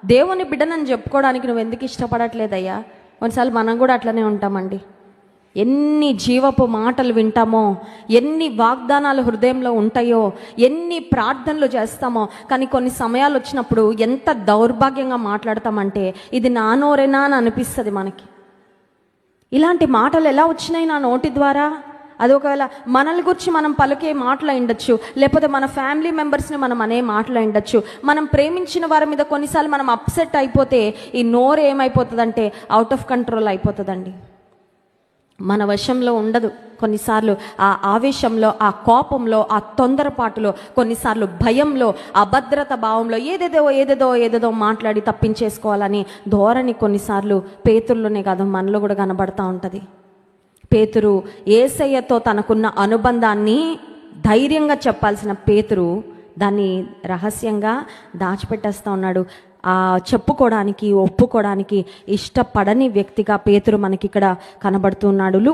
దేవుని బిడ్డనని చెప్పుకోవడానికి నువ్వు ఎందుకు ఇష్టపడట్లేదయ్యా? కొన్నిసార్లు మనం కూడా అట్లనే ఉంటామండి. ఎన్ని జీవపు మాటలు వింటామో, ఎన్ని వాగ్దానాలు హృదయంలో ఉంటాయో, ఎన్ని ప్రార్థనలు చేస్తామో, కానీ కొన్ని సమయాలు వచ్చినప్పుడు ఎంత దౌర్భాగ్యంగా మాట్లాడతామంటే ఇది నా నోరేనా అని అనిపిస్తుంది మనకి. ఇలాంటి మాటలు ఎలా వచ్చినాయి నా నోటి ద్వారా? అది ఒకవేళ మనల్ని గురించి మనం పలికే మాటలు ఉండొచ్చు, లేకపోతే మన ఫ్యామిలీ మెంబర్స్ని మనం అనే మాటలు ఉండొచ్చు. మనం ప్రేమించిన వారి మీద కొన్నిసార్లు మనం అప్సెట్ అయిపోతే ఈ నోరు ఏమైపోతుందంటే అవుట్ ఆఫ్ కంట్రోల్ అయిపోతుందండి, మన వశంలో ఉండదు. కొన్నిసార్లు ఆ ఆవేశంలో, ఆ కోపంలో, ఆ తొందరపాటులో, కొన్నిసార్లు భయంలో, అభద్రత భావంలో ఏదేదో మాట్లాడి తప్పించేసుకోవాలని ధోరణి కొన్నిసార్లు పేతురులోనే కాదు మనలో కూడా కనబడతా ఉంటుంది. పేతురు యేసయ్యతో తనకున్న అనుబంధాన్ని ధైర్యంగా చెప్పాల్సిన పేతురు దాన్ని రహస్యంగా దాచిపెట్టేస్తూ ఉన్నాడు. చెప్పుకోవడానికి, ఒప్పుకోవడానికి ఇష్టపడని వ్యక్తిగా పేతురు మనకి ఇక్కడ కనబడుతున్నాడు.